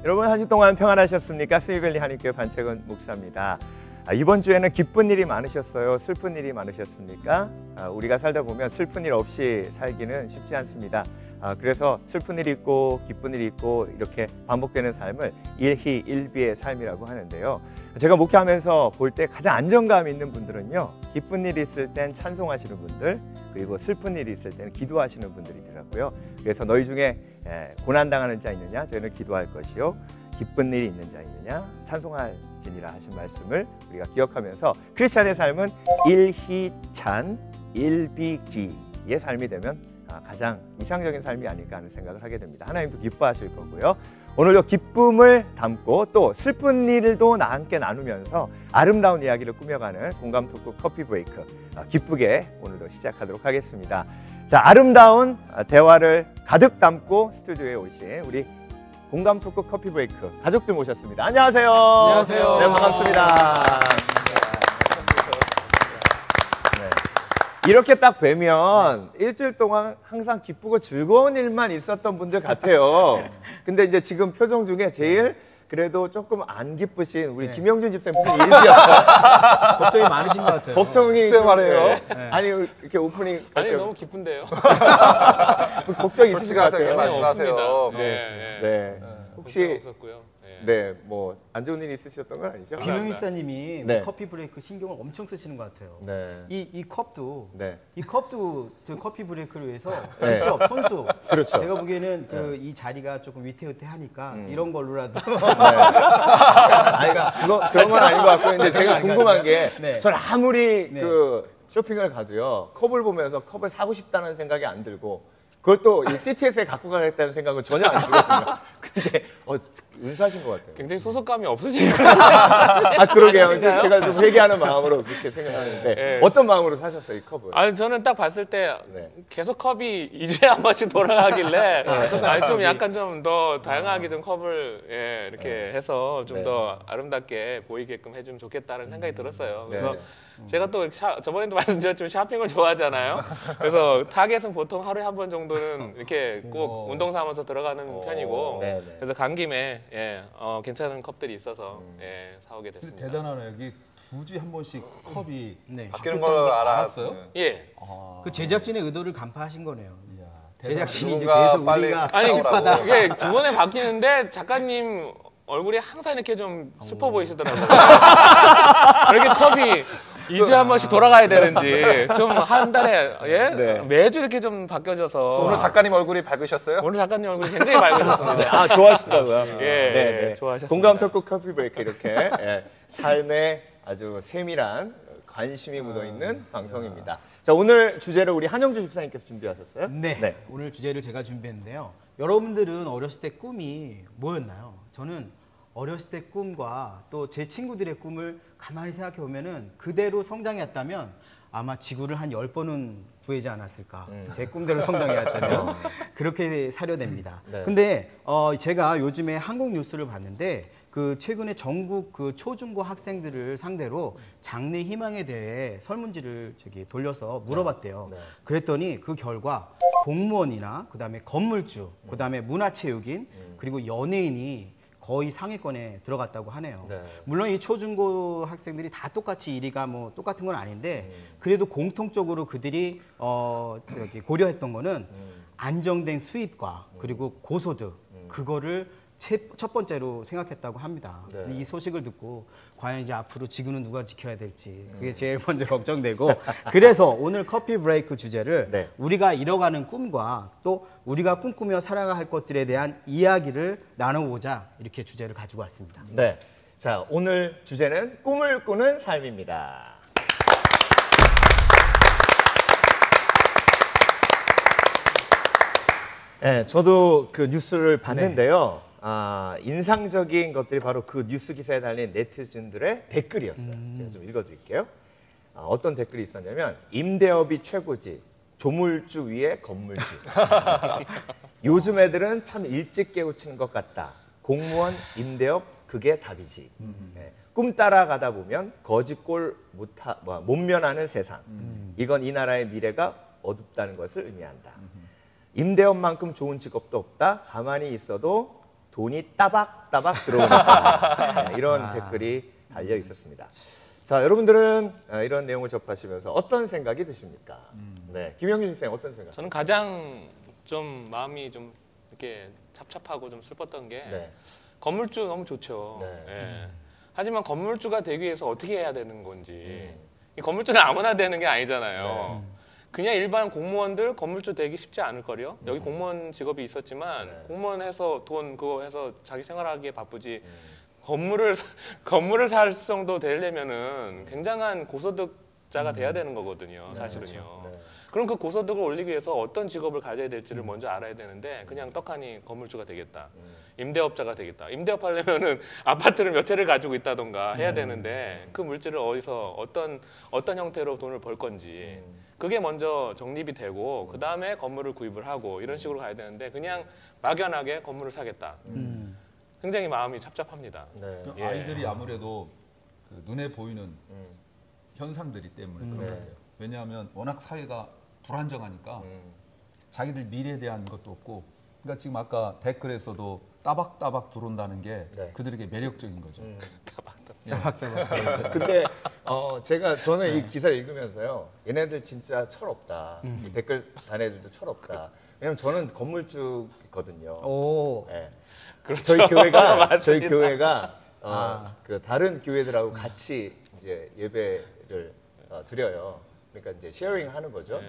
여러분 한 주 동안 평안하셨습니까? 스미밸리 한인교회 반채근 목사입니다. 이번 주에는 기쁜 일이 많으셨어요? 슬픈 일이 많으셨습니까? 우리가 살다 보면 슬픈 일 없이 살기는 쉽지 않습니다. 그래서 슬픈 일이 있고 기쁜 일이 있고 이렇게 반복되는 삶을 일희일비의 삶이라고 하는데요. 제가 목회하면서 볼 때 가장 안정감 있는 분들은요, 기쁜 일이 있을 땐 찬송하시는 분들, 그리고 슬픈 일이 있을 때는 기도하시는 분들이더라고요. 그래서 너희 중에 고난당하는 자 있느냐? 저희는 기도할 것이요, 기쁜 일이 있는 자 있느냐? 찬송할지니라 하신 말씀을 우리가 기억하면서 크리스찬의 삶은 일희찬 일비기의 삶이 되면 가장 이상적인 삶이 아닐까 하는 생각을 하게 됩니다. 하나님도 기뻐하실 거고요. 오늘도 기쁨을 담고 또 슬픈 일도 함께 나누면서 아름다운 이야기를 꾸며가는 공감 토크 커피 브레이크, 기쁘게 오늘도 시작하도록 하겠습니다. 자, 아름다운 대화를 가득 담고 스튜디오에 오신 우리 공감 토크 커피 브레이크 가족들 모셨습니다. 안녕하세요. 안녕하세요. 네, 반갑습니다. 이렇게 딱 뵈면 일주일 동안 항상 기쁘고 즐거운 일만 있었던 분들 같아요. 근데 이제 지금 표정 중에 제일 그래도 조금 안 기쁘신 우리 김영준 집사님 무슨 일이세요? 걱정이 많으신 것 같아요. 걱정이 글쎄 말이에요. 네. 아니 이렇게 오프닝 아니 너무 기쁜데요. 걱정이 있으신 것 같아요. 말씀하세요. 네. 혹시 없었고요. 네, 뭐 안 좋은 일이 있으셨던 건 아니죠? 김용희 사님이 네. 커피 브레이크 신경을 엄청 쓰시는 것 같아요. 네. 이 컵도 네. 이 컵도 저 커피 브레이크를 위해서 네. 직접 손수. 그렇죠. 제가 보기에는 이 자리가 조금 위태위태하니까 이런 걸로라도. 그런 건 아닌 것 같고, 근데 제가 궁금한 게, 네. 전 아무리 네. 그 쇼핑을 가도요, 컵을 보면서 컵을 사고 싶다는 생각이 안 들고, 그걸 또 이 CTS에 갖고 가겠다는 생각은 전혀 안 들거든요. 근데 은사하신 것 같아요. 굉장히 소속감이 없으신 그러게요. 제가 좀 회개하는 마음으로 그렇게 생각하는데 네. 어떤 마음으로 사셨어요, 이 컵을? 아니 저는 딱 봤을 때 네. 계속 컵이 2주에 한 번씩 돌아가길래 아니 좀 약간 좀 더 다양하게 좀 컵을 이렇게 해서 좀 더 아름답게 보이게끔 해주면 좋겠다는 생각이 들었어요. 그래서 제가 또 저번에도 말씀드렸지만 샤핑을 좋아하잖아요. 그래서 타겟은 보통 하루에 한 번 정도는 이렇게 꼭 운동 삼아서 들어가는 편이고, 그래서 간 김에 괜찮은 컵들이 있어서 사오게 됐습니다. 대단하네. 여기 2주에 한 번씩 컵이 바뀌는 걸 알았어요? 예. 그 제작진의 의도를 간파하신 거네요. 이야, 제작진이 이제 누군가 계속 빨리 우리가 아니 찝하다. 이게 두 번에 바뀌는데 작가님 얼굴이 항상 이렇게 좀 슬퍼 보이시더라고요. 이렇게 컵이 2주에 한 번씩 돌아가야 되는지 좀 한 달에 매주 이렇게 좀 바뀌어져서. 오늘 작가님 얼굴이 밝으셨어요? 오늘 작가님 얼굴이 굉장히 밝으셨습니다. 좋아하시더라고요. 네, 좋아하셨습니다. 공감 토크 커피 브레이크 이렇게 삶에 아주 세밀한 관심이 묻어있는 방송입니다. 자, 오늘 주제를 우리 한영주 집사님께서 준비하셨어요? 네. 오늘 주제를 제가 준비했는데요. 여러분들은 어렸을 때 꿈이 뭐였나요? 저는 어렸을 때 꿈과 또 제 친구들의 꿈을 가만히 생각해 보면은 그대로 성장했다면 아마 지구를 한 10번은 구하지 않았을까. 제 꿈대로 성장해야 했다면 그렇게 사려됩니다. 근데 제가 요즘에 한국 뉴스를 봤는데 그 최근에 전국 그 초중고 학생들을 상대로 장래 희망에 대해 설문지를 돌려서 물어봤대요. 그랬더니 그 결과 공무원이나 그다음에 건물주, 그다음에 문화체육인, 그리고 연예인이 거의 상위권에 들어갔다고 하네요. 물론 이 초중고 학생들이 다 똑같이 1위가 뭐 똑같은 건 아닌데 그래도 공통적으로 그들이 고려했던 거는 안정된 수입과 그리고 고소득, 그거를 첫 번째로 생각했다고 합니다. 이 소식을 듣고 과연 이제 앞으로 지구는 누가 지켜야 될지 그게 제일 먼저 걱정되고, 그래서 오늘 커피 브레이크 주제를 우리가 이뤄가는 꿈과 또 우리가 꿈꾸며 살아갈 것들에 대한 이야기를 나눠보자, 이렇게 주제를 가지고 왔습니다. 네. 자, 오늘 주제는 꿈을 꾸는 삶입니다. 네, 저도 그 뉴스를 봤는데요. 인상적인 것들이 바로 그 뉴스 기사에 달린 네티즌들의 댓글이었어요. 제가 좀 읽어드릴게요. 어떤 댓글이 있었냐면, 임대업이 최고지, 조물주 위에 건물주. 요즘 애들은 참 일찍 깨우치는 것 같다. 공무원, 임대업, 그게 답이지. 꿈 따라가다 보면 거짓골 못 면하는 세상. 이건 이 나라의 미래가 어둡다는 것을 의미한다. 임대업만큼 좋은 직업도 없다. 가만히 있어도 돈이 따박따박 들어오니까 이런 댓글이 달려 있었습니다. 자, 여러분들은 이런 내용을 접하시면서 어떤 생각이 드십니까? 네, 김영준 선생 어떤 생각? 저는 가장 좀 마음이 좀 이렇게 찹찹하고 좀 슬펐던 게 네. 건물주 너무 좋죠. 네. 예. 하지만 건물주가 되기 위해서 어떻게 해야 되는 건지 이 건물주는 아무나 되는 게 아니잖아요. 그냥 일반 공무원들 건물주 되기 쉽지 않을 거요. 여기 공무원 직업이 있었지만 공무원 해서 돈 그거 해서 자기 생활하기에 바쁘지. 건물을 살 정도 되려면은 굉장한 고소득자가 돼야 되는 거거든요. 사실은요. 그렇죠. 네. 그럼 그 고소득을 올리기 위해서 어떤 직업을 가져야 될지를 먼저 알아야 되는데 그냥 떡하니 건물주가 되겠다. 임대업자가 되겠다. 임대업 하려면은 아파트를 몇 채를 가지고 있다던가 해야 되는데 그 물질을 어디서 어떤 형태로 돈을 벌 건지 그게 먼저 정립이 되고 그 다음에 건물을 구입을 하고 이런 식으로 가야 되는데 그냥 막연하게 건물을 사겠다. 굉장히 마음이 찹찹합니다. 네. 예. 아이들이 아무래도 그 눈에 보이는 현상들이 때문에 그런 것 같아요. 왜냐하면 워낙 사회가 불안정하니까 자기들 미래에 대한 것도 없고, 그러니까 지금 아까 댓글에서도 따박따박 들어온다는 게 네. 그들에게 매력적인 거죠. 근데 저는 이 기사를 읽으면서요, 얘네들 진짜 철없다. 이 댓글 단 애들도 철없다. 왜냐면 저는 건물주거든요. 오. 네. 그렇죠. 저희 맞습니다. 교회가 그 다른 교회들하고 같이 이제 예배를 드려요. 그러니까 이제 쉐어링 하는 거죠.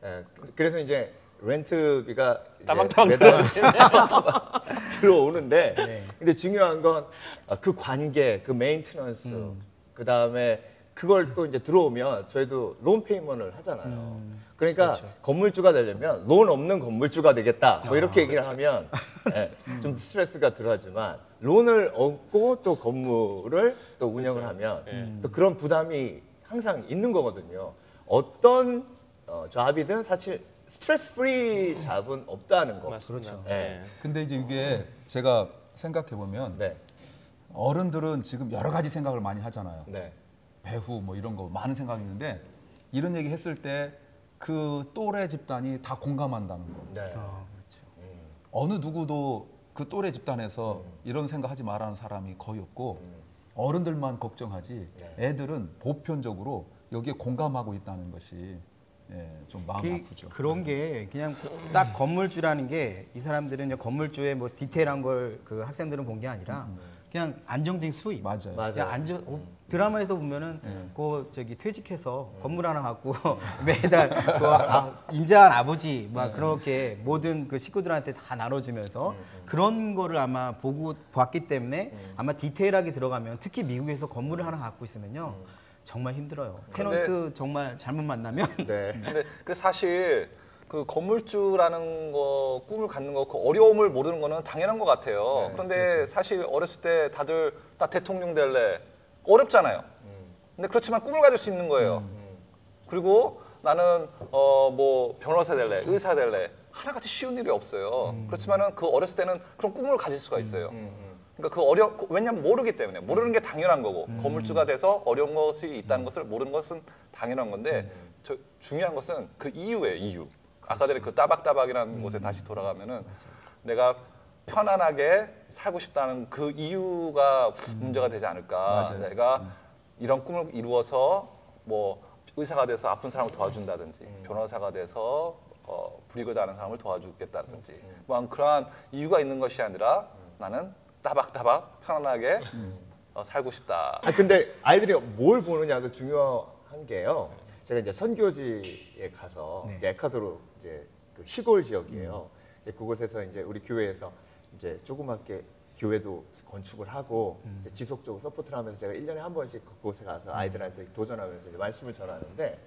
예, 그래서 이제 렌트비가 이제 따박따박 매달 들어오는데, 근데 중요한 건 그 관계, 그 메인테넌스, 그 다음에 그걸 또 이제 들어오면 저희도 론 페이먼을 하잖아요. 그러니까 건물주가 되려면 론 없는 건물주가 되겠다. 뭐 이렇게 얘기를 하면 좀 스트레스가 들어하지만 론을 얻고 또 건물을 또 운영을 하면 또 그런 부담이 항상 있는 거거든요. 어떤 잡이든 사실 스트레스 프리 잡은 없다는 거. 맞습니다. 네. 근데 이제 이게 제가 생각해 보면 네. 어른들은 지금 여러 가지 생각을 많이 하잖아요. 네. 배후 뭐 이런 거 많은 생각이 있는데 이런 얘기 했을 때 그 또래 집단이 다 공감한다는 거. 네. 어느 누구도 그 또래 집단에서 이런 생각하지 말라는 사람이 거의 없고 어른들만 걱정하지 애들은 보편적으로 여기에 공감하고 있다는 것이 좀 마음이 아프죠. 그런 게 그냥 딱 건물주라는 게 이 사람들은 이제 건물주의 뭐 디테일한 걸 그 학생들은 본 게 아니라 그냥 안정된 수입. 맞아요. 맞아요. 드라마에서 보면은 그 저기 퇴직해서 건물 하나 갖고 매달 인자한 아버지 막 그렇게 모든 그 식구들한테 다 나눠주면서 그런 거를 아마 봤기 때문에 아마 디테일하게 들어가면 특히 미국에서 건물을 하나 갖고 있으면요 정말 힘들어요. 테넌트 정말 잘못 만나면 네. 근데 그 사실 그 건물주라는 거 꿈을 갖는 거 그 어려움을 모르는 거는 당연한 것 같아요. 그런데 사실 어렸을 때 다들 나 대통령 될래 어렵잖아요. 근데 그렇지만 꿈을 가질 수 있는 거예요. 그리고 나는 뭐 변호사 될래, 의사 될래 하나같이 쉬운 일이 없어요. 그렇지만은 그 어렸을 때는 그런 꿈을 가질 수가 있어요. 그러니까 왜냐면 모르기 때문에 모르는 게 당연한 거고 건물주가 돼서 어려운 것이 있다는 것을 모르는 것은 당연한 건데 중요한 것은 그 이유예요. 이유. 아까 전에 그 따박따박이라는 곳에 다시 돌아가면은 내가 편안하게 살고 싶다는 그 이유가 문제가 되지 않을까. 내가 이런 꿈을 이루어서 뭐 의사가 돼서 아픈 사람을 도와준다든지 변호사가 돼서 불이익을 당하는 사람을 도와주겠다든지 뭐 그러한 이유가 있는 것이 아니라 나는 따박따박 편안하게 살고 싶다. 근데 아이들이 뭘 보느냐도 중요한 게요. 제가 이제 선교지에 가서 이제 에콰도르 이제 그 시골 지역이에요. 이제 그곳에서 이제 우리 교회에서 이제 조그맣게 교회도 건축을 하고 이제 지속적으로 서포트를 하면서 제가 1년에 한 번씩 그곳에 가서 아이들한테 도전하면서 이제 말씀을 전하는데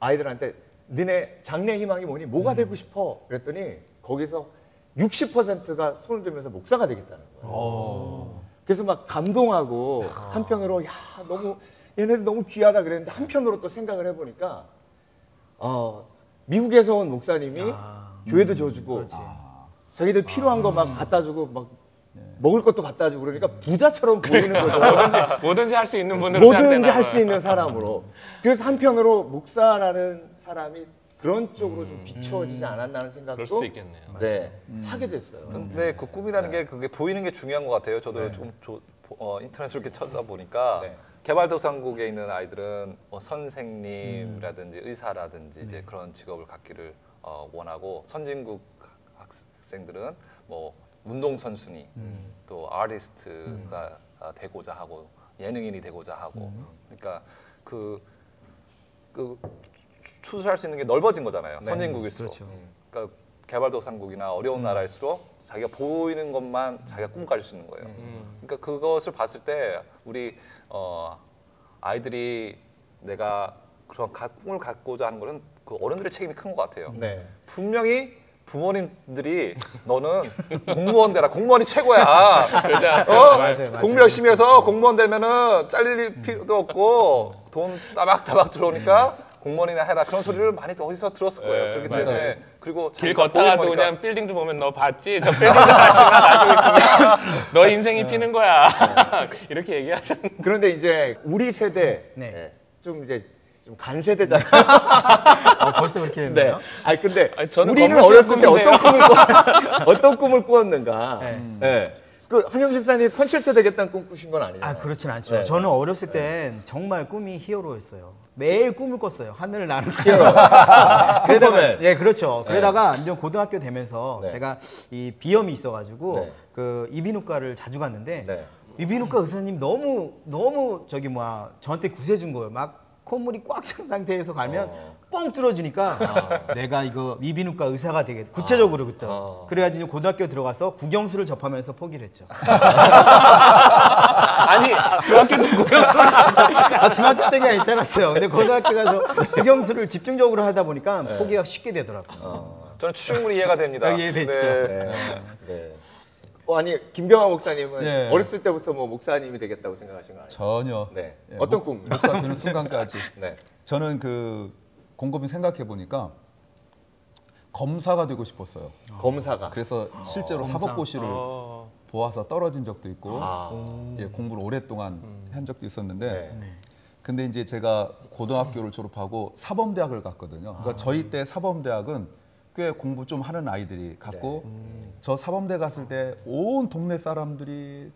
아이들한테 너네 장래 희망이 뭐니? 뭐가 되고 싶어? 그랬더니 거기서 60%가 손을 들면서 목사가 되겠다는 거예요. 그래서 막 감동하고 한편으로 야 너무 얘네들 너무 귀하다 그랬는데 한편으로 또 생각을 해보니까 미국에서 온 목사님이 교회도 줘주고 자기들 필요한 거 막 갖다 주고 막 먹을 것도 갖다 주고 그러니까 부자처럼 보이는 거죠. 뭐든지 할 수 있는 분으로 뭐든지 생각되나 할 수 봐요. 있는 사람으로. 그래서 한편으로 목사라는 사람이 그런 쪽으로 좀 비춰지지 않았나 하는 생각도 그럴 수도 있겠네요. 네, 하게 됐어요. 근데 그 꿈이라는 게 그게 보이는 게 중요한 것 같아요. 저도 인터넷을 이렇게 찾아보니까 네. 개발도상국에 있는 아이들은 뭐 선생님이라든지 의사라든지 이제 그런 직업을 갖기를 원하고 선진국 학생들은 뭐 운동선수니 또 아티스트가 되고자 하고 예능인이 되고자 하고 그러니까 그 추수할 수 있는 게 넓어진 거잖아요. 선진국일수록. 그렇죠. 그러니까 개발도상국이나 어려운 나라일수록 자기가 보이는 것만 자기가 꿈 가질 수 있는 거예요. 그러니까 그것을 봤을 때 우리 아이들이 내가 그런 꿈을 갖고자 하는 것은 그 어른들의 책임이 큰 것 같아요. 네. 분명히 부모님들이 너는 공무원 되라. 공무원이 최고야. 맞아요. 공부 열심히 해서 공무원 되면은 잘릴 필요도 없고 돈 따박따박 들어오니까 공무원이나 해라. 그런 소리를 많이 어디서 들었을 거예요. 그렇기 때문에 그리고 길 자기가 걷다가도 보이는 거니까. 그냥 빌딩 좀 보면 너 봤지? 저 빌딩 좀 가지고 있으면 너 인생이 피는 거야. 이렇게 얘기하셨는데. 그런데 이제 우리 세대 네. 좀 이제 좀 간세대잖아요. 벌써 그렇게 네. 됐나요? 아니 근데 아니, 저는 우리는 건물 어렸을 때 꿈인데요. 어떤 꿈을 꾸었는가? 네. 네. 그 한영 집사님 컨설트 되겠다는 꿈 꾸신 건 아니잖아요. 아 그렇진 않죠. 네. 저는 어렸을 땐 정말 꿈이 히어로였어요. 매일 꿈을 꿨어요. 하늘을 나는 히어로. 그러다가 예 그렇죠. 그러다가 이제 고등학교 되면서 네. 제가 이 비염이 있어가지고 네. 그 이비인후과를 자주 갔는데 네. 이비인후과 의사님 너무 저기 뭐야 저한테 구세준 거예요. 막 콧물이 꽉 찬 상태에서 가면 뻥 뚫어지니까 내가 이거 이비인후과 의사가 되겠다. 구체적으로 그때. 그래가지고 고등학교 들어가서 국영수를 접하면서 포기를 했죠. 아니 중학교 때 고영수 아, 중학교 때가 있잖았어요. 근데 고등학교 가서 국영수를 집중적으로 하다 보니까 포기가 쉽게 되더라고요. 저는 충분히 이해가 됩니다. 이해되시죠? 네. 네. 아니 김병하 목사님은 네. 어렸을 때부터 뭐 목사님이 되겠다고 생각하신 거 아니에요? 전혀. 네. 예, 어떤 꿈? 목사 되는 순간까지. 네. 저는 그 곰곰이 생각해 보니까 검사가 되고 싶었어요. 검사가. 그래서 실제로 사법고시를 보아서 떨어진 적도 있고 예, 공부를 오랫동안 한 적도 있었는데 네. 근데 이제 제가 고등학교를 졸업하고 사범대학을 갔거든요. 그러니까 저희 때 사범대학은 꽤 공부 좀 하는 아이들이 갔고 저 사범대 갔을 때 온 동네 사람들이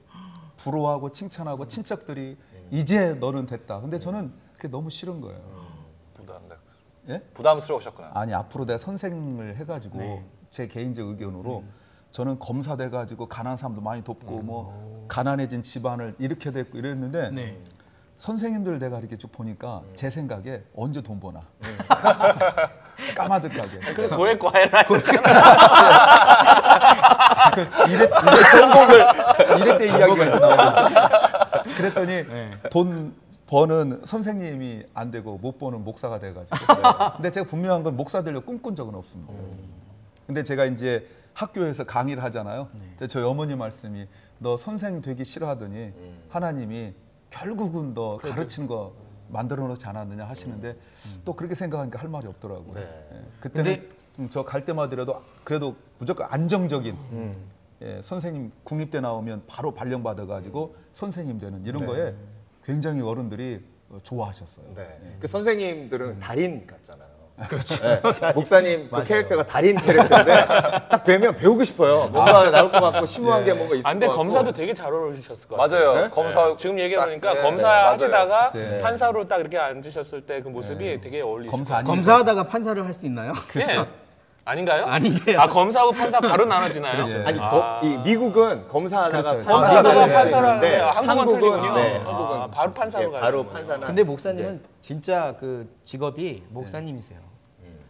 부러워하고 칭찬하고 친척들이 이제 너는 됐다. 근데 저는 그게 너무 싫은 거예요. 예? 부담스러우셨구나. 아니 앞으로 내가 선생을 해가지고 제 개인적 의견으로 저는 검사 돼가지고 가난한 사람도 많이 돕고 뭐 가난해진 집안을 이렇게 됐고 이랬는데 네. 선생님들 내가 이렇게 쭉 보니까 제 생각에 언제 돈 버나 까마득하게 고액 과외를 하셨잖아. 이랬대 이야기가 이제 나오고 그랬더니 돈 버는 선생님이 안 되고 못 버는 목사가 돼가지고 근데 제가 분명한 건 목사 되려고 꿈꾼 적은 없습니다. 근데 제가 이제 학교에서 강의를 하잖아요. 근데 저희 어머니 말씀이 너 선생 되기 싫어하더니 하나님이 결국은 너 가르치는 거 만들어 놓지 않았느냐 하시는데 또 그렇게 생각하니까 할 말이 없더라고요. 네. 예. 그때는 저 갈 때마다 그래도 무조건 안정적인 예, 선생님 국립대 나오면 바로 발령 받아가지고 선생님 되는 이런 거에 굉장히 어른들이 좋아하셨어요. 네. 그 선생님들은 달인 같잖아요. 그렇죠. 네. 목사님 그 캐릭터가 달인 캐릭터인데 딱 뵈면 배우고 싶어요. 뭔가 나올 것 같고 심오한 게 뭔가 있을 것 아, 근데 같고. 검사도 되게 잘 어울리셨을 것 같아요. 맞아요. 네? 검사 지금 얘기해보니까 딱, 검사 맞아요. 하시다가 네. 판사로 딱 이렇게 앉으셨을 때 그 모습이 되게 어울리시고. 검사 아니 검사하다가 판사를 할 수 있나요? 네. 아닌가요? 아닌데요. 아 검사하고 판사 바로 나눠지나요? 아니 이 미국은 검사하다가 그렇죠. 판사가 미국은 될 수 판사를 있는데 하는데 한국은 틀리군요. 네, 아, 한국은 바로 판사로 가요. 바로 판사나. 근데 목사님은 진짜 그 직업이 목사님이세요.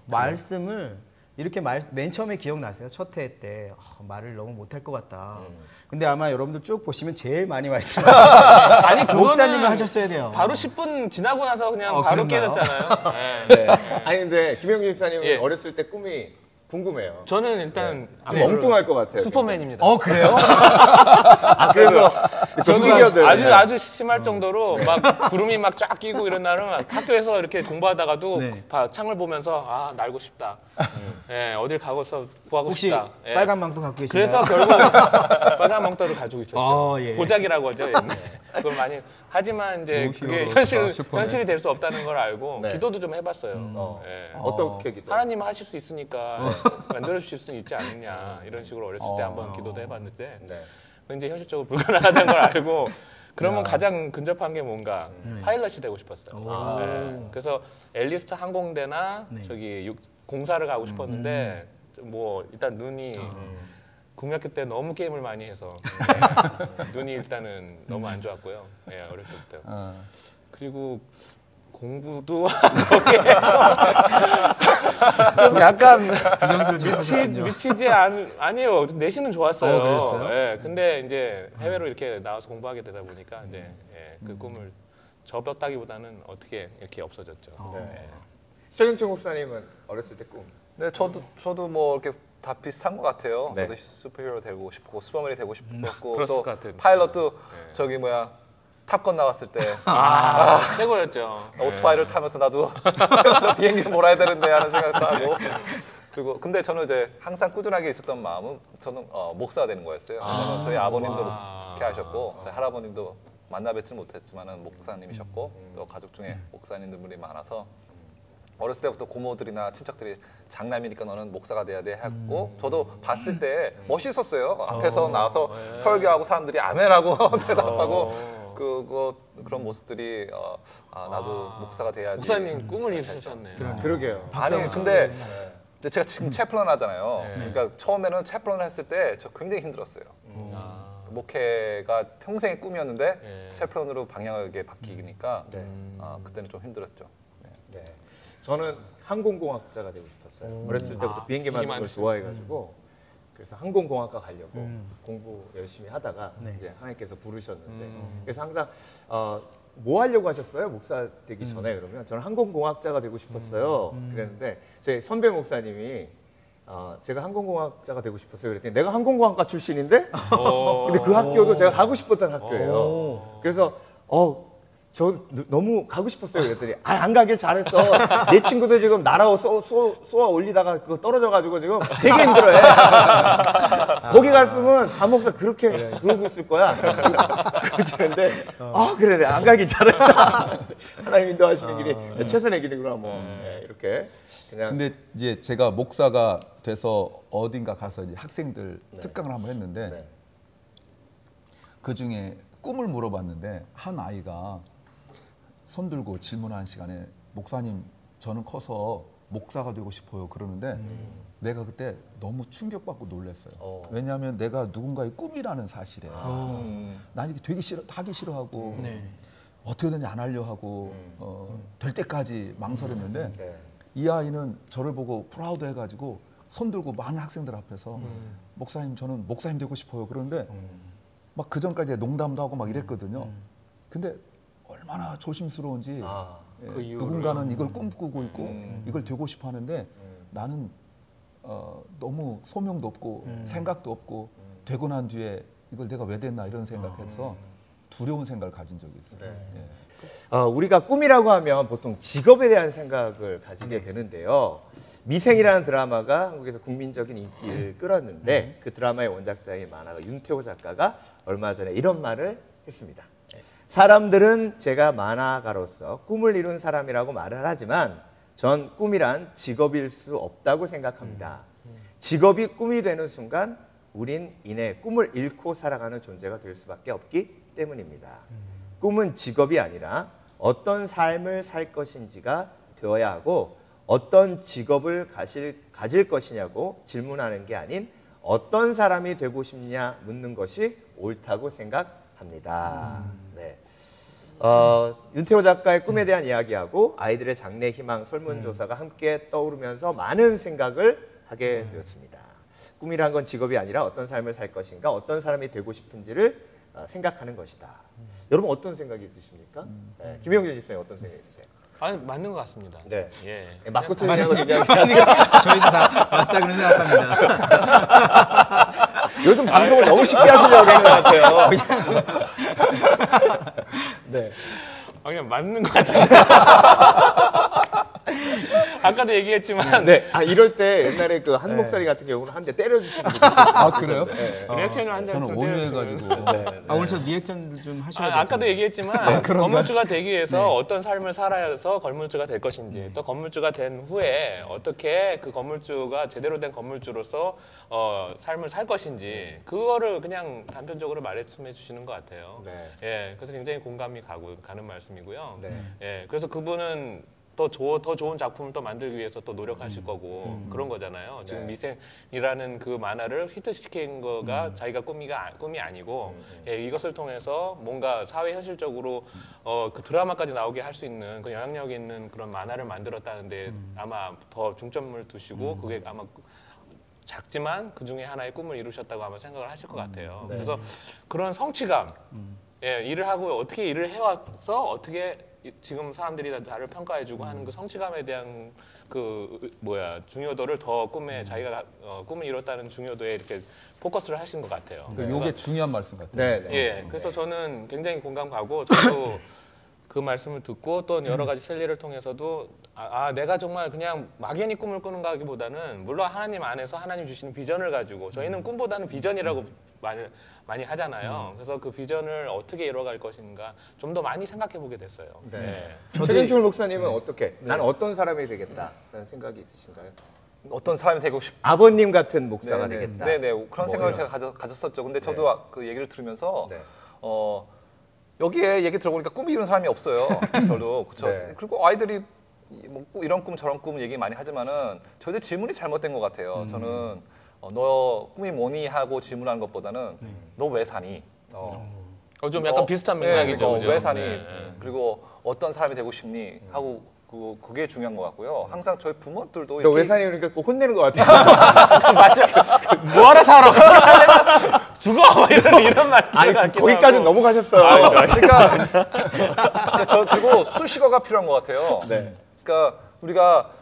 말씀을 이렇게 맨 처음에 기억나세요? 첫 회 때 말을 너무 못할 것 같다. 근데 아마 여러분들 쭉 보시면 제일 많이 말씀. 아니 그거는 목사님을 하셨어야 돼요. 바로 10분 지나고 나서 그냥 바로 그런가요? 깨졌잖아요. 네. 아니 근데 김영준 집사님은 예. 어렸을 때 꿈이 궁금해요. 저는 일단 좀 엉뚱할 것 같아요. 슈퍼맨입니다. 그래요? 그래서 저는 아주 심할 정도로 막 구름이 막 쫙 끼고 이런 날은 학교에서 이렇게 공부하다가도 네. 창을 보면서 아 날고 싶다. 예, 어딜 가고서 구하고 혹시 싶다. 예. 빨간 망토 갖고 계신가요? 그래서 결국 빨간 멍터를 가지고 있었죠. 예. 보자기라고 하죠. 옛날에. 그걸 많이 하지만 이제 그게 노 히어로 슈퍼맨. 현실이 될 수 없다는 걸 알고 네. 기도도 좀 해봤어요. 예. 어떻게 기도? 하나님은 하실 수 있으니까 만들어 주실 수 있지 않느냐 이런 식으로 어렸을 때 한번 기도도 해봤는데 네. 이제 현실적으로 불가능하다는 걸 알고 그러면 가장 근접한 게 뭔가 파일럿이 되고 싶었어요. 네. 그래서 엘리스트 항공대나 저기 공사를 가고 싶었는데 뭐 일단 눈이 국민학교 때 너무 게임을 많이 해서 눈이 일단은 너무 안 좋았고요. 예, 어렸을 때. 그리고 공부도 좀 약간 미치지 아니에요. 내신은 좋았어요. 그랬어요? 예, 근데 이제 해외로 이렇게 나와서 공부하게 되다 보니까 이제 그 꿈을 접었다기보다는 어떻게 이렇게 없어졌죠. 예. 최경철 목사님은 어렸을 때 꿈? 네, 저도 뭐 이렇게 다 비슷한 것 같아요. 네. 저도 슈퍼히어로 되고 싶고 슈퍼맨이 되고 싶었고 그랬을 또 것 같아요. 파일럿도 저기 뭐야 탑건 나왔을 때 최고였죠. 오토바이를 타면서 나도 저 비행기 몰아야 되는데 하는 생각도 하고 그리고 근데 저는 이제 항상 꾸준하게 있었던 마음은 저는 목사가 되는 거였어요. 왜냐면 저희 아버님도 목회하셨고 저희 할아버님도 만나 뵙지 못했지만은 목사님이셨고 또 가족 중에 목사님들이 많아서 어렸을 때부터 고모들이나 친척들이 장남이니까 너는 목사가 돼야 돼 했고 저도 봤을 때 멋있었어요. 앞에서 나와서 설교하고 사람들이 아멘하고 대답하고 그런 모습들이 나도 목사가 돼야지. 목사님 꿈을 이루셨네요. 그러게요. 아니 근데 이제 제가 지금 채플런 하잖아요. 그러니까 처음에는 채플런을 했을 때 저 굉장히 힘들었어요. 목회가 평생의 꿈이었는데 채플런으로 방향을 이렇게 바뀌니까 그때는 좀 힘들었죠. 네. 저는 항공공학자가 되고 싶었어요. 어렸을 때부터 비행기 만드는 걸 좋아해가지고 그래서 항공공학과 가려고 공부 열심히 하다가 이제 하나님께서 부르셨는데 그래서 항상 뭐 하려고 하셨어요? 목사 되기 전에 그러면 저는 항공공학자가 되고 싶었어요. 그랬는데 제 선배 목사님이 제가 항공공학자가 되고 싶었어요. 그랬더니 내가 항공공학과 출신인데 근데 그 학교도 제가 가고 싶었던 학교예요. 그래서 저 너무 가고 싶었어요. 그랬더니 안 가길 잘했어. 내 친구들 지금 날아 쏘아 올리다가 그거 떨어져가지고 지금 되게 힘들어해. 거기 갔으면 박 목사 그렇게 그러고 있을 거야. 그러시는데 그래 안 가길 잘했다. 하나님 인도하시는 길이 최선의 길이구나 뭐 이렇게 그냥. 근데 이제 제가 목사가 돼서 어딘가 가서 이제 학생들 특강을 한번 했는데 그 중에 꿈을 물어봤는데 한 아이가 손 들고 질문하는 시간에 목사님 저는 커서 목사가 되고 싶어요 그러는데 내가 그때 너무 충격받고 놀랐어요. 왜냐하면 내가 누군가의 꿈이라는 사실에 난 이게 되게 하기 싫어하고 어떻게든지 안 하려 하고 될 때까지 망설였는데 이 아이는 저를 보고 프라우드 해가지고 손 들고 많은 학생들 앞에서 목사님 저는 목사님 되고 싶어요 그러는데 막 그 전까지 농담도 하고 막 이랬거든요. 근데 얼마나 조심스러운지 누군가는 이걸 꿈꾸고 있고 이걸 되고 싶어 하는데 나는 너무 소명도 없고 생각도 없고 되고 난 뒤에 이걸 내가 왜 됐나 이런 생각해서 두려운 생각을 가진 적이 있어요. 우리가 꿈이라고 하면 보통 직업에 대한 생각을 가지게 되는데요. 미생이라는 드라마가 한국에서 국민적인 인기를 끌었는데 그 드라마의 원작자인 만화가 윤태호 작가가 얼마 전에 이런 말을 했습니다. 사람들은 제가 만화가로서 꿈을 이룬 사람이라고 말을 하지만 전 꿈이란 직업일 수 없다고 생각합니다. 직업이 꿈이 되는 순간 우린 이내 꿈을 잃고 살아가는 존재가 될 수밖에 없기 때문입니다. 꿈은 직업이 아니라 어떤 삶을 살 것인지가 되어야 하고 어떤 직업을 가질 것이냐고 질문하는 게 아닌 어떤 사람이 되고 싶냐 묻는 것이 옳다고 생각합니다. 네. 윤태호 작가의 꿈에 대한 이야기하고 아이들의 장래 희망 설문조사가 함께 떠오르면서 많은 생각을 하게 되었습니다. 꿈이란 건 직업이 아니라 어떤 삶을 살 것인가 어떤 사람이 되고 싶은지를 생각하는 것이다. 여러분 어떤 생각이 드십니까? 네. 김영준 집사님 어떤 생각이 드세요? 아니 맞는 것 같습니다. 네. 예. 맞고 틀리냐고 얘기하기 저희도 다 맞다 그런 생각합니다. 요즘 방송을 너무 쉽게 하시려고 하는 것 같아요. 네. 그냥 맞는 것 같은데. 아까도 얘기했지만 네. 이럴 때 옛날에 그 한 목사리 같은 경우는 한 대 때려주시는 분이 아 그래요? 네. 리액션을 한 잔 저는 좀 온유해가지고 오늘 저 리액션을 좀 하셔야 돼요. 아까도 얘기했지만 건물주가 되기 위해서 어떤 삶을 살아서 건물주가 될 것인지 또 건물주가 된 후에 어떻게 그 건물주가 제대로 된 건물주로서 삶을 살 것인지 그거를 그냥 단편적으로 말씀해 주시는 것 같아요. 네. 예, 그래서 굉장히 공감이 가는 말씀이고요. 네. 예, 그래서 그분은 더 좋은 작품을 또 만들기 위해서 또 노력하실 거고 그런 거잖아요. 지금 미생이라는 그 만화를 히트시킨 거가 자기가 꿈이 아니고 예, 이것을 통해서 뭔가 사회 현실적으로 그 드라마까지 나오게 할 수 있는 그 영향력 있는 그런 만화를 만들었다는데 아마 더 중점을 두시고 그게 아마 작지만 그 중에 하나의 꿈을 이루셨다고 아마 생각을 하실 것 같아요. 그래서 그런 성취감, 예, 일을 하고 어떻게 일을 해와서 어떻게 지금 사람들이 나를 평가해주고 하는 그 성취감에 대한 중요도를 더 꿈에 자기가 꿈을 이뤘다는 중요도에 이렇게 포커스를 하신 것 같아요. 그러니까 이게 중요한 말씀 같아요. 네. 네. 예, 그래서 저는 굉장히 공감 가고 저도 그 말씀을 듣고 또 여러 가지 셀리를 통해서도 내가 정말 그냥 막연히 꿈을 꾸는가 하기보다는 물론 하나님 안에서 하나님 주시는 비전을 가지고 저희는 꿈보다는 비전이라고 많이 하잖아요. 그래서 그 비전을 어떻게 이뤄갈 것인가 좀 더 많이 생각해 보게 됐어요. 네. 최근출 목사님은 어떻게? 난 어떤 사람이 되겠다라는 생각이 있으신가요? 어떤 사람이 되고 싶 아버님 같은 목사가 되겠다. 네네 그런 생각을 이런. 제가 가졌었죠. 근데 저도 그 얘기를 들으면서 네. 여기에 얘기 들어보니까 꿈이 이룬 사람이 없어요. 저도 그렇죠. 네. 그리고 아이들이 뭐 이런 꿈 저런 꿈 얘기 많이 하지만은 저희들 질문이 잘못된 것 같아요. 저는 너 꿈이 뭐니 하고 질문하는 것보다는 너 왜 사니? 좀 약간 비슷한 맥락이죠. 그죠? 왜 사니? 네. 그리고 어떤 사람이 되고 싶니? 하고 그게 중요한 것 같고요. 항상 저희 부모들도 너 왜 사니? 그러니까 꼭 혼내는 것 같아요. 맞죠? 뭐하러 살아? 죽어! 이런 말. 아니 거기까지는 넘어가셨어요. 그러니까 그리고 수식어가 필요한 것 같아요. 네. 그러니까 우리가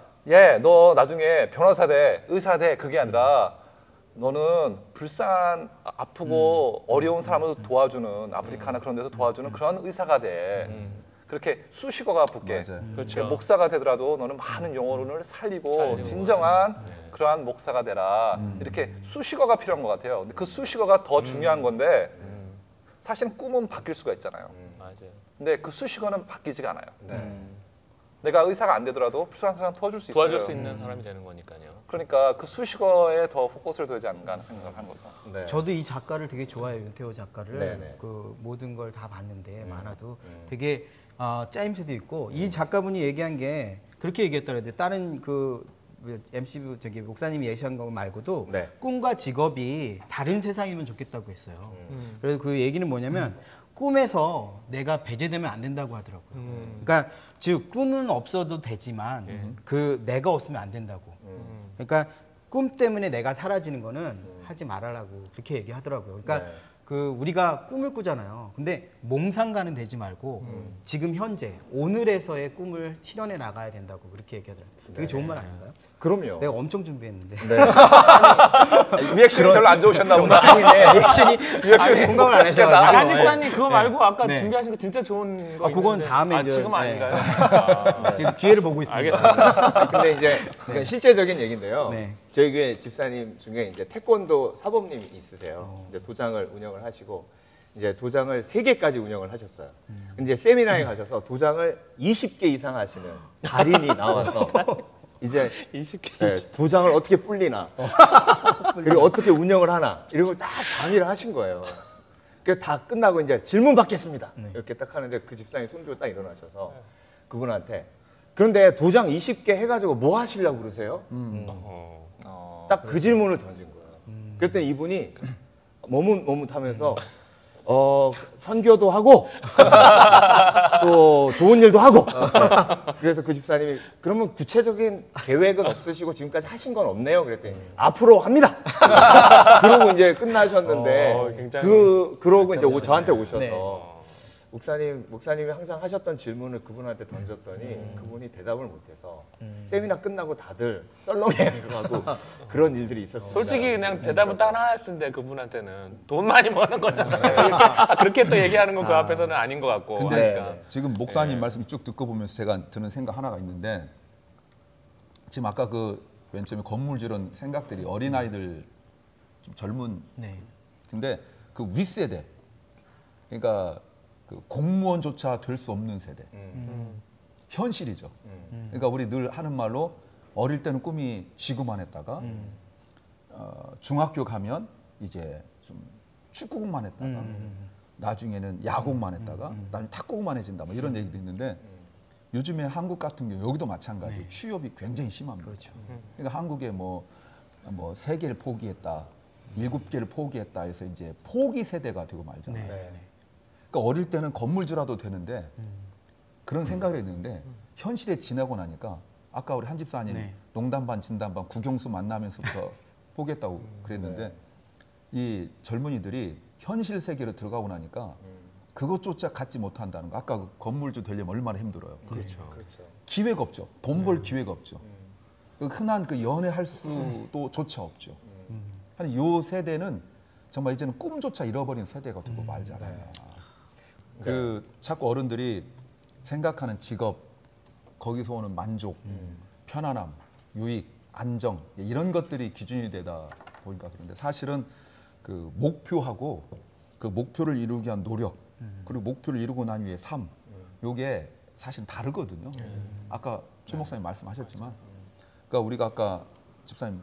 너 나중에 변호사 돼, 의사 돼 그게 아니라 너는 불쌍한 아프고 어려운 사람을 도와주는 아프리카나 그런 데서 도와주는 그런 의사가 돼. 그렇게 수식어가 붙게. 맞아요. 그렇죠. 목사가 되더라도 너는 많은 영혼을 살리고 진정한 그러한 목사가 되라. 이렇게 수식어가 필요한 것 같아요. 근데 그 수식어가 더 중요한 건데 사실은 꿈은 바뀔 수가 있잖아요. 맞아요. 근데 그 수식어는 바뀌지가 않아요. 내가 의사가 안 되더라도 불쌍한 사람 도와줄 수 있어요. 도와줄 수 있는 사람이 되는 거니까요. 그러니까 그 수식어에 더 포커스를 둬야지 않는가 하는 생각을 한 거죠. 네. 저도 이 작가를 되게 좋아해요. 윤태호 작가를. 네네. 그 모든 걸 다 봤는데 만화도 되게 짜임새도 있고 이 작가분이 얘기한 게 그렇게 얘기했더라고요. 다른 그 MC 목사님이 예시한 거 말고도 네. 꿈과 직업이 다른 세상이면 좋겠다고 했어요. 그래서 그 얘기는 뭐냐면 꿈에서 내가 배제되면 안 된다고 하더라고요. 그러니까 즉 꿈은 없어도 되지만 그 내가 없으면 안 된다고. 그러니까 꿈 때문에 내가 사라지는 거는 하지 말아라고 그렇게 얘기하더라고요. 그러니까 네. 그 우리가 꿈을 꾸잖아요. 근데 몽상가는 되지 말고 지금 현재 오늘에서의 꿈을 실현해 나가야 된다고 그렇게 얘기하더라고요. 되게 좋은 말 아닌가요? 그럼요. 내가 엄청 준비했는데. 리액션이 별로 안 좋으셨나 보다. 리액션이 공감을 안 하셔가지고. 아디사님 그거 말고 아까 네. 준비하신 거 진짜 좋은 거 그건 있는데. 다음에 이제, 지금 네. 아닌가요? 지금 기회를 보고 있습니다. 알겠습니다. 근데 이제 그냥 실제적인 얘기인데요. 네. 저희 교회 집사님 중에 이제 태권도 사범님이 있으세요. 이제 도장을 운영을 하시고 이제 도장을 3개까지 운영을 하셨어요. 근데 이제 세미나에 가셔서 도장을 20개 이상 하시는 달인이 나와서 이제 20개. 네, 도장을 어떻게 불리나 그리고 어떻게 운영을 하나 이런 걸 다 강의를 하신 거예요. 그래서 다 끝나고 이제 질문 받겠습니다. 이렇게 딱 하는데 그 집사님이 손 들고 딱 일어나셔서 그분한테 그런데 도장 20개 해가지고 뭐 하시려고 그러세요? 딱 그 질문을 던진 거예요. 그랬더니 이분이 머뭇머뭇하면서 선교도 하고 또 좋은 일도 하고 그래서 그 집사님이 그러면 구체적인 계획은 없으시고 지금까지 하신 건 없네요. 그랬더니 앞으로 합니다. 그러고 이제 끝나셨는데 굉장히 그러고 이제 저한테 오셔서 네. 목사님이 항상 하셨던 질문을 그분한테 던졌더니 그분이 대답을 못해서 세미나 끝나고 다들 썰렁해하고 그런 일들이 있었습니다. 솔직히 그냥 대답은 딱 하나 했는데 그분한테는 돈 많이 버는 거잖아요. 이렇게, 그렇게 또 얘기하는 건 그 앞에서는 아닌 것 같고. 근데 하니까. 지금 목사님 말씀 쭉 듣고 보면서 제가 드는 생각 하나가 있는데 지금 아까 그 맨 처음에 건물주런 생각들이 어린아이들 좀 젊은 네. 근데 그 윗세대 그러니까 그 공무원조차 될 수 없는 세대 현실이죠. 그러니까 우리 늘 하는 말로 어릴 때는 꿈이 지구만 했다가 중학교 가면 이제 좀 축구공만 했다가 나중에는 야구공만 했다가 나중에 탁구공만 해진다 뭐 이런 얘기도 있는데 요즘에 한국 같은 경우 여기도 마찬가지 네. 취업이 굉장히 심합니다. 그렇죠. 그러니까 한국에 뭐 3개를 포기했다, 7개를 포기했다 해서 이제 포기 세대가 되고 말잖아요. 네. 그러니까 어릴 때는 건물주라도 되는데 그런 생각을 했는데 현실에 지나고 나니까 아까 우리 한 집사님 네. 농담 반 진담 반 국영수 만나면서부터 포기했다고 그랬는데 이 젊은이들이 현실 세계로 들어가고 나니까 그것조차 갖지 못한다는 거. 아까 그 건물주 되려면 얼마나 힘들어요. 그렇죠. 기회가 없죠. 돈 벌 기회가 없죠. 그 흔한 그 연애할 수도 조차 없죠. 아니 요 세대는 정말 이제는 꿈조차 잃어버린 세대가 되고 말잖아요. 그 자꾸 어른들이 생각하는 직업, 거기서 오는 만족, 편안함, 유익, 안정 이런 것들이 기준이 되다 보니까 그런데 사실은 그 목표하고 그 목표를 이루기 위한 노력 그리고 목표를 이루고 난 후의 삶 요게 사실 다르거든요. 아까 최 목사님 말씀하셨지만 그러니까 우리가 아까 집사님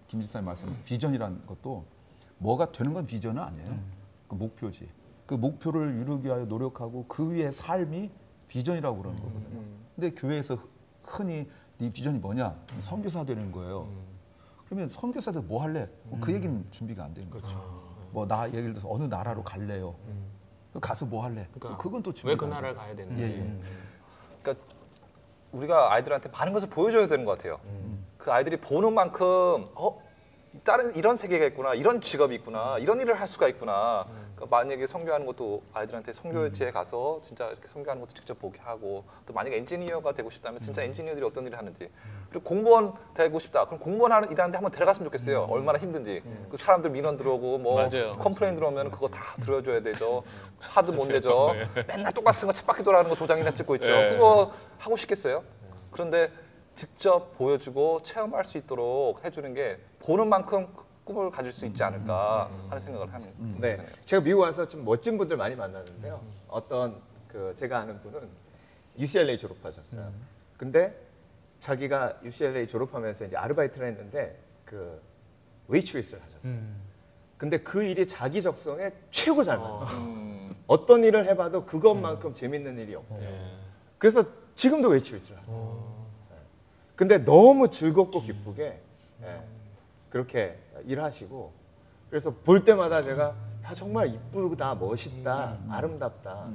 김 집사님 말씀 비전이라는 것도 뭐가 되는 건 비전은 아니에요. 그 목표지. 그 목표를 이루기 위하여 노력하고 그 위의 삶이 비전이라고 그러는 거거든요. 근데 교회에서 흔히 네 비전이 뭐냐? 선교사 되는 거예요. 그러면 선교사들 뭐 할래? 그 얘기는 준비가 안 되는 거죠. 뭐 나 예를 들어서 어느 나라로 갈래요. 가서 뭐 할래? 그러니까 그건 또 왜 준비가 그 안 나라를 돼요. 가야 되는지. 예. 그러니까 우리가 아이들한테 많은 것을 보여줘야 되는 것 같아요. 그 아이들이 보는 만큼 다른 이런 세계가 있구나, 이런 직업이 있구나, 이런 일을 할 수가 있구나. 그러니까 만약에 선교하는 것도 아이들한테 선교지에 가서 진짜 이렇게 선교하는 것도 직접 보게 하고 또 만약에 엔지니어가 되고 싶다면 진짜 엔지니어들이 어떤 일을 하는지 그리고 공무원 되고 싶다. 그럼 공무원 일하는데 한번 데려갔으면 좋겠어요. 얼마나 힘든지. 그 사람들 민원 들어오고 뭐 맞아요. 컴플레인 들어오면 그거 다 들어줘야 되죠. 하도 못 내죠. 맨날 똑같은 거 쳇바퀴 돌아가는 거 도장이나 찍고 있죠. 네. 그거 하고 싶겠어요? 그런데 직접 보여주고 체험할 수 있도록 해주는 게 보는 만큼 꿈을 가질 수 있지 않을까 하는 생각을 하는 네, 제가 미국 와서 좀 멋진 분들 많이 만났는데요. 어떤 그 제가 아는 분은 UCLA 졸업하셨어요. 근데 자기가 UCLA 졸업하면서 이제 아르바이트를 했는데 그 웨이트리스를 하셨어요. 근데 그 일이 자기 적성에 최고 잘 맞는 어떤 일을 해봐도 그것만큼 재밌는 일이 없대요. 그래서 지금도 웨이트리스를 하세요. 근데 너무 즐겁고 기쁘게 그렇게 일하시고 그래서 볼 때마다 제가 야, 정말 이쁘다, 멋있다, 아름답다.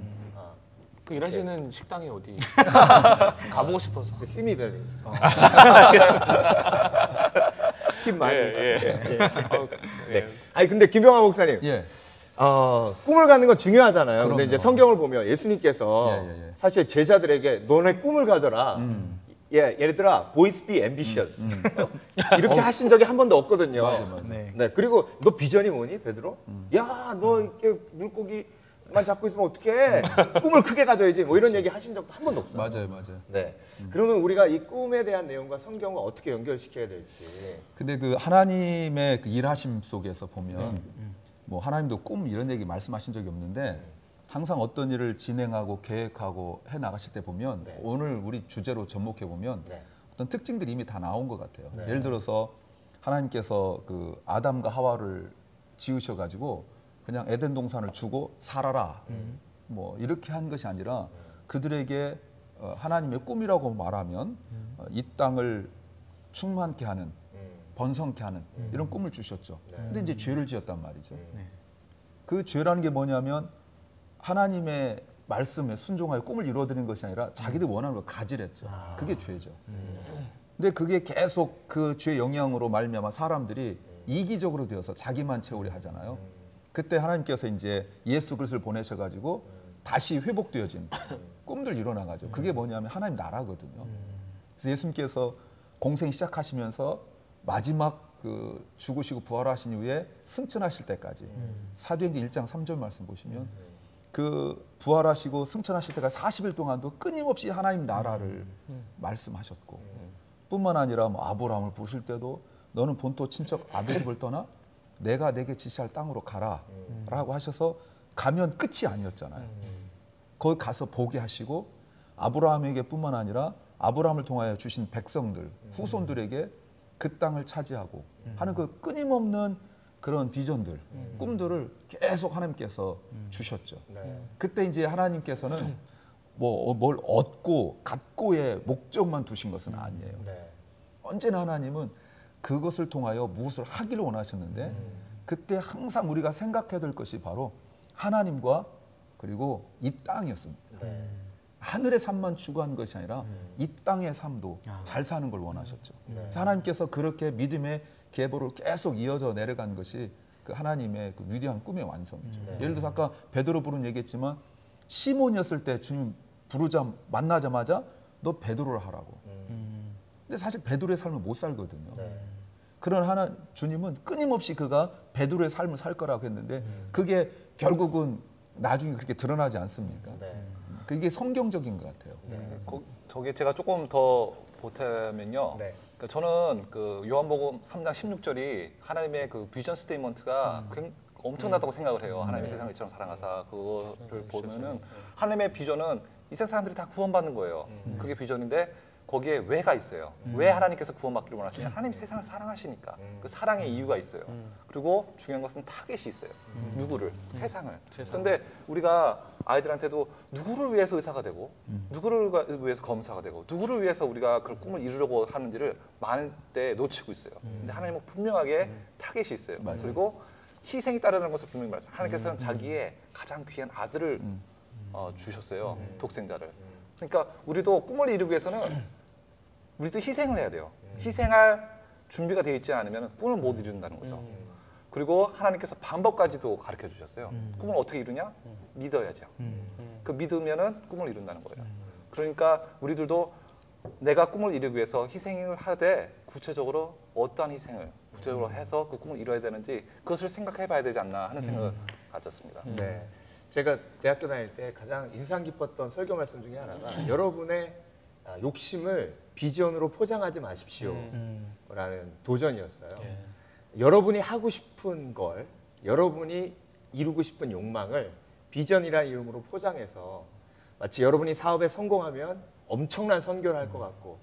그 일하시는 식당이 어디? 가보고 싶어서. 시미밸리. 팀 많이. 네. 아니 근데 김병환 목사님, 예. 꿈을 갖는 건 중요하잖아요. 근데 그럼요. 이제 성경을 보면 예수님께서 예. 사실 제자들에게 너네 꿈을 가져라. 예, 얘들아, boys be ambitious. 이렇게 하신 적이 한 번도 없거든요. 맞아. 네. 네, 그리고 너 비전이 뭐니, 베드로? 야, 너 이렇게 물고기만 잡고 있으면 어떡해? 꿈을 크게 가져야지. 뭐 이런 얘기 하신 적도 한 번도 없어요. 맞아요. 네. 그러면 우리가 이 꿈에 대한 내용과 성경을 어떻게 연결시켜야 될지. 근데 그 하나님의 그 일하심 속에서 보면 뭐 하나님도 꿈 이런 얘기 말씀하신 적이 없는데 항상 어떤 일을 진행하고 계획하고 해 나가실 때 보면 오늘 우리 주제로 접목해 보면 어떤 특징들이 이미 다 나온 것 같아요. 예를 들어서 하나님께서 그 아담과 하와를 지으셔 가지고 그냥 에덴 동산을 주고 살아라 뭐 이렇게 한 것이 아니라 그들에게 하나님의 꿈이라고 말하면 이 땅을 충만케 하는 번성케 하는 이런 꿈을 주셨죠. 근데 이제 죄를 지었단 말이죠. 그 죄라는 게 뭐냐면 하나님의 말씀에 순종하여 꿈을 이루어드리는 것이 아니라 자기들이 원하는 걸 가지랬죠. 그게 죄죠. 근데 그게 계속 그 죄 영향으로 말미암아 사람들이 이기적으로 되어서 자기만 채우려 하잖아요. 그때 하나님께서 이제 예수 그리스도를 보내셔가지고 다시 회복되어진 꿈들 일어나가죠. 그게 뭐냐면 하나님 나라거든요. 그래서 예수님께서 공생 시작하시면서 마지막 그 죽으시고 부활하신 이후에 승천하실 때까지 사도행전 1장 3절 말씀 보시면 그 부활하시고 승천하실 때까지 40일 동안도 끊임없이 하나님 나라를 말씀하셨고 뿐만 아니라 뭐 아브라함을 부르실 때도 너는 본토 친척 아베 집을 떠나 내가 내게 지시할 땅으로 가라라고 하셔서 가면 끝이 아니었잖아요. 거기 가서 보게 하시고 아브라함에게뿐만 아니라 아브라함을 통하여 주신 백성들, 후손들에게 그 땅을 차지하고 하는 그 끊임없는 그런 비전들, 꿈들을 계속 하나님께서 주셨죠. 그때 이제 하나님께서는 뭐 뭘 얻고 갖고의 목적만 두신 것은 아니에요. 언제나 하나님은 그것을 통하여 무엇을 하기를 원하셨는데 그때 항상 우리가 생각해야 될 것이 바로 하나님과 그리고 이 땅이었습니다. 하늘의 삶만 추구한 것이 아니라 이 땅의 삶도 잘 사는 걸 원하셨죠. 그래서 하나님께서 그렇게 믿음의 계보를 계속 이어져 내려간 것이 그 하나님의 그 위대한 꿈의 완성이죠. 예를 들어서 아까 베드로 부른 얘기했지만 시몬이었을 때 주님 만나자마자 너 베드로를 하라고. 근데 사실 베드로의 삶을 못 살거든요. 그런 주님은 끊임없이 그가 베드로의 삶을 살 거라고 했는데 그게 결국은 나중에 그렇게 드러나지 않습니까? 그게 성경적인 것 같아요. 저게 제가 조금 더 보태면요. 그러니까 저는 그 요한복음 3장 16절이 하나님의 그 비전 스테이트먼트가 엄청나다고 생각을 해요. 하나님의 세상을 이처럼 사랑하사 그거를 보면은 하나님의 비전은 이 세상 사람들이 다 구원받는 거예요. 그게 비전인데 거기에 왜가 있어요. 왜 하나님께서 구원받기를 원하시냐? 하나님 세상을 사랑하시니까. 그 사랑의 이유가 있어요. 그리고 중요한 것은 타겟이 있어요. 누구를? 세상을. 그런데 우리가 아이들한테도 누구를 위해서 의사가 되고 누구를 위해서 검사가 되고 누구를 위해서 우리가 그 꿈을 이루려고 하는지를 많은 때 놓치고 있어요. 근데 하나님은 분명하게 타겟이 있어요. 그리고 희생이 따르는 것을 분명히 말했어요. 하나님께서는 자기의 가장 귀한 아들을 주셨어요. 독생자를. 그러니까 우리도 꿈을 이루기 위해서는 우리도 희생을 해야 돼요. 희생할 준비가 되어 있지 않으면 꿈을 못 이룬다는 거죠. 그리고 하나님께서 방법까지도 가르쳐 주셨어요. 꿈을 어떻게 이루냐? 믿어야죠. 그 믿으면은 꿈을 이룬다는 거예요. 그러니까 우리들도 내가 꿈을 이루기 위해서 희생을 하되 구체적으로 어떠한 희생을 구체적으로 해서 그 꿈을 이뤄야 되는지 그것을 생각해 봐야 되지 않나 하는 생각을 가졌습니다. 네. 제가 대학교 다닐 때 가장 인상 깊었던 설교 말씀 중에 하나가 여러분의 욕심을 비전으로 포장하지 마십시오 라는 도전이었어요. 여러분이 하고 싶은 걸, 여러분이 이루고 싶은 욕망을 비전이라는 이름으로 포장해서 마치 여러분이 사업에 성공하면 엄청난 선교를 할 것 같고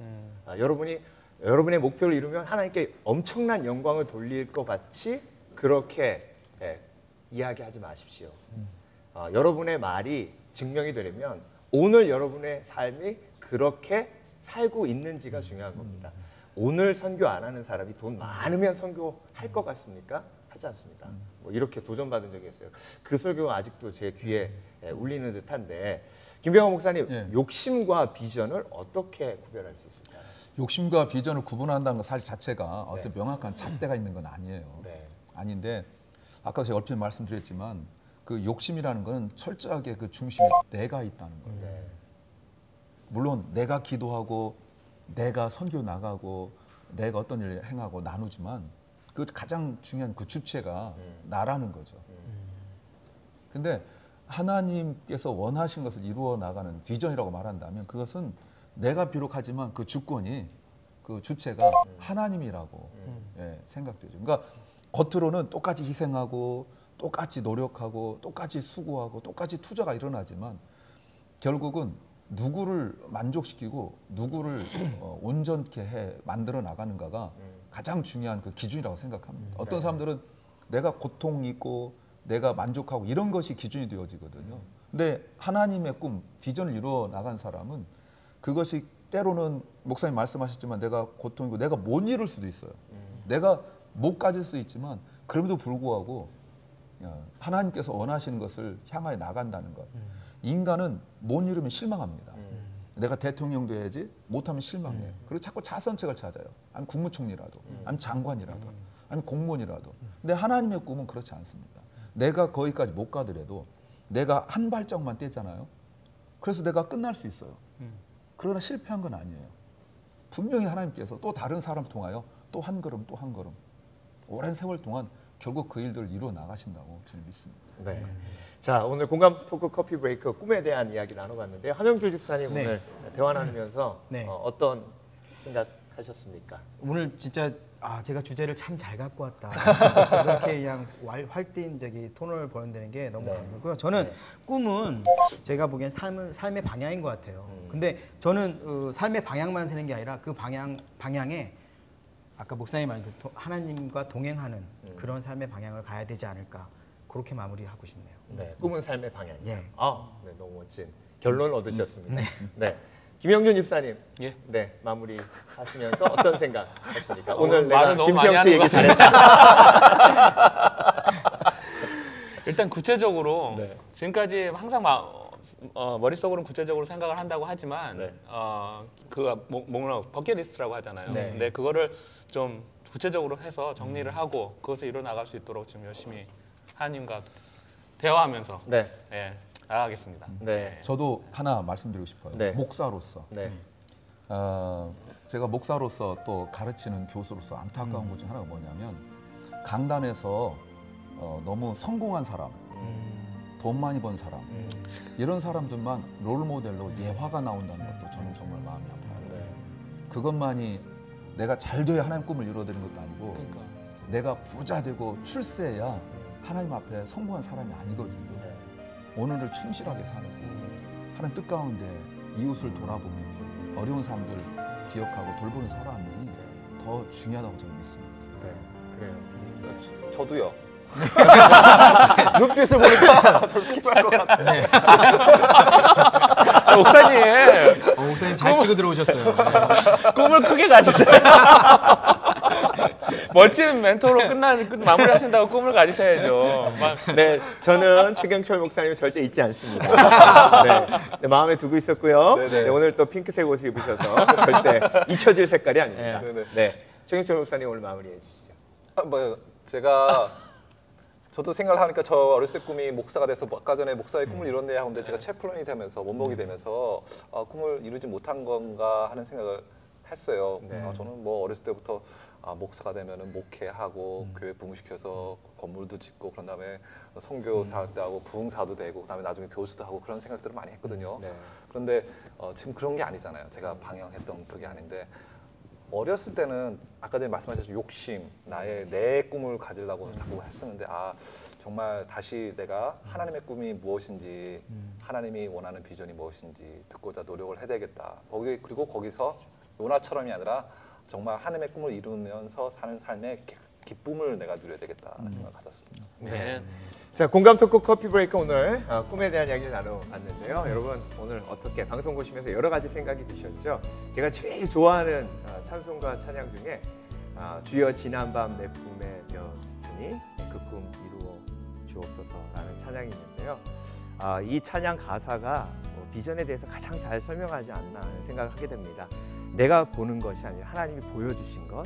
여러분의 목표를 이루면 하나님께 엄청난 영광을 돌릴 것 같이 그렇게 이야기하지 마십시오. 여러분의 말이 증명이 되려면 오늘 여러분의 삶이 그렇게 살고 있는지가 중요한 겁니다. 오늘 선교 안 하는 사람이 돈 많으면 선교할 것 같습니까? 하지 않습니다. 뭐 이렇게 도전받은 적이 있어요. 그 설교가 아직도 제 귀에 울리는 듯한데 김병헌 목사님, 욕심과 비전을 어떻게 구별할 수 있을까요? 욕심과 비전을 구분한다는 것 사실 자체가 어떤 명확한 잣대가 있는 건 아니에요. 아닌데 아까 제가 얼핏 말씀드렸지만 그 욕심이라는 건 철저하게 그 중심에 내가 있다는 거예요. 물론 내가 기도하고 내가 선교 나가고 내가 어떤 일을 행하고 나누지만 그 가장 중요한 그 주체가 나라는 거죠. 근데 하나님께서 원하신 것을 이루어 나가는 비전이라고 말한다면 그것은 내가 비록 하지만 그 주권이 그 주체가 하나님이라고 생각되죠. 그러니까 겉으로는 똑같이 희생하고 똑같이 노력하고 똑같이 수고하고 똑같이 투자가 일어나지만 결국은 누구를 만족시키고 누구를 온전케 만들어 나가는가가 가장 중요한 그 기준이라고 생각합니다. 어떤 사람들은 내가 고통이 있고 내가 만족하고 이런 것이 기준이 되어지거든요. 근데 하나님의 꿈, 비전을 이루어 나간 사람은 그것이 때로는 목사님 말씀하셨지만 내가 고통이고 내가 못 이룰 수도 있어요. 내가 못 가질 수 있지만 그럼에도 불구하고 하나님께서 원하시는 것을 향하여 나간다는 것. 인간은 못 이루면 실망합니다. 내가 대통령 돼야지 못하면 실망해요. 그리고 자꾸 자선책을 찾아요. 아니면 국무총리라도, 아니면 장관이라도, 아니면 공무원이라도. 근데 하나님의 꿈은 그렇지 않습니다. 내가 거기까지 못 가더라도 내가 한 발짝만 떼잖아요. 그래서 내가 끝날 수 있어요. 그러나 실패한 건 아니에요. 분명히 하나님께서 또 다른 사람을 통하여 또 한 걸음 또 한 걸음 오랜 세월 동안 결국 그 일들을 이루어 나가신다고 저는 믿습니다. 네. 자, 오늘 공감 토크 커피 브레이크 꿈에 대한 이야기 나눠봤는데요. 한영주 집사님 오늘 대화 나누면서 어떤 생각 생각하셨습니까? 오늘 진짜 제가 주제를 참 잘 갖고 왔다. 이렇게 그냥 활뛴 톤을 보낸다는 게 너무 감사하고요. 저는 꿈은 제가 보기엔 삶의 방향인 것 같아요. 근데 저는 삶의 방향만 세는 게 아니라 그 방향에 아까 목사님 말한 그 하나님과 동행하는 그런 삶의 방향을 가야 되지 않을까. 그렇게 마무리하고 싶네요. 네, 꿈은 삶의 방향. 예. 네, 너무 멋진 결론 얻으셨습니다. 네. 김영균 집사님, 예. 네 마무리 하시면서 어떤 생각 하십니까? 말을 오늘 내가 너무 많이 김수영 씨 하는 얘기 거 잘했다. 일단 구체적으로 네. 지금까지 항상 머릿속으로는 구체적으로 생각을 한다고 하지만 네. 뭐라 버킷리스트라고 하잖아요. 네. 근데 그거를 좀 구체적으로 해서 정리를 하고 그것을 이뤄 나갈 수 있도록 지금 열심히 하나님과 대화하면서 네, 나가겠습니다. 네, 저도 하나 말씀드리고 싶어요. 네. 목사로서 네, 제가 목사로서 또 가르치는 교수로서 안타까운 것 중 하나가 뭐냐면 강단에서 너무 성공한 사람, 돈 많이 번 사람 이런 사람들만 롤모델로 예화가 나온다는 것도 저는 정말 마음이 아파요. 네. 그것만이 내가 잘 돼야 하나님 꿈을 이루어드리는 것도 아니고 그러니까. 내가 부자 되고 출세해야 하나님 앞에 성공한 사람이 아니거든요. 네. 오늘을 충실하게 사는 거. 하나님 뜻 가운데 이웃을 돌아보면서 어려운 사람들 기억하고 돌보는 사람이 더 중요하다고 저는 믿습니다. 네, 그래요. 저도요. 눈빛을 보니까 저 스킵할 것 같아요. 목사님 목사님 잘 치고 들어오셨어요. 네. 꿈을 크게 가지세요. 멋진 멘토로 마무리하신다고 꿈을 가지셔야죠. 네, 저는 최경철 목사님 절대 잊지 않습니다. 네, 마음에 두고 있었고요. 네, 오늘 또 핑크색 옷을 입으셔서 절대 잊혀질 색깔이 아닙니다. 네, 최경철 목사님 오늘 마무리해 주시죠. 저도 생각을 하니까 저 어렸을 때 꿈이 목사가 돼서 아까 전에 목사의 꿈을 이뤘네 하는데 제가 체플런이 되면서 원목이 되면서 꿈을 이루지 못한 건가 하는 생각을 했어요. 저는 뭐 어렸을 때부터 목사가 되면은 목회하고 교회 부흥시켜서 건물도 짓고 그런 다음에 선교사도 하고 부흥사도 되고 그다음에 나중에 교수도 하고 그런 생각들을 많이 했거든요. 그런데 지금 그런 게 아니잖아요. 제가 방향했던 그게 아닌데 어렸을 때는 아까 전에 말씀하셨던 욕심, 내 꿈을 가지려고 자꾸 했었는데 정말 다시 내가 하나님의 꿈이 무엇인지 하나님이 원하는 비전이 무엇인지 듣고자 노력을 해야 되겠다. 그리고 거기서 요나처럼이 아니라 정말 하나님의 꿈을 이루면서 사는 삶의 기쁨을 내가 누려야 되겠다는 생각을 가졌습니다. 네. 자, 공감 토크 커피 브레이크 오늘 꿈에 대한 이야기를 나눠봤는데요. 여러분 오늘 어떻게 방송 보시면서 여러 가지 생각이 드셨죠? 제가 제일 좋아하는 찬송과 찬양 중에 주여 지난 밤 내 꿈에 였으니 그 꿈 이루어 주옵소서라는 찬양이 있는데요. 이 찬양 가사가 비전에 대해서 가장 잘 설명하지 않나 하는 생각을 하게 됩니다. 내가 보는 것이 아니라 하나님이 보여주신 것,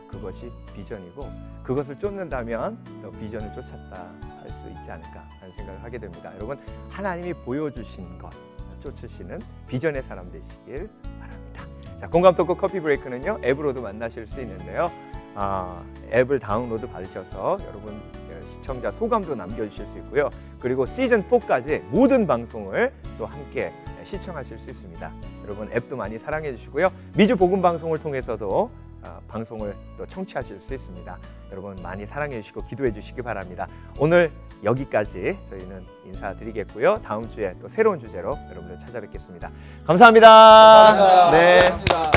그것이 비전이고 그것을 쫓는다면 또 비전을 쫓았다 할 수 있지 않을까 하는 생각을 하게 됩니다. 여러분 하나님이 보여주신 것 쫓으시는 비전의 사람 되시길 바랍니다. 자, 공감 토크 커피 브레이크는요 앱으로도 만나실 수 있는데요. 앱을 다운로드 받으셔서 여러분 시청자 소감도 남겨주실 수 있고요. 그리고 시즌 4까지 모든 방송을 또 함께 시청하실 수 있습니다. 여러분 앱도 많이 사랑해 주시고요. 미주 복음 방송을 통해서도 방송을 또 청취하실 수 있습니다. 여러분 많이 사랑해 주시고 기도해 주시기 바랍니다. 오늘 여기까지 저희는 인사드리겠고요. 다음 주에 또 새로운 주제로 여러분들 찾아뵙겠습니다. 감사합니다. 감사합니다. 네. 감사합니다.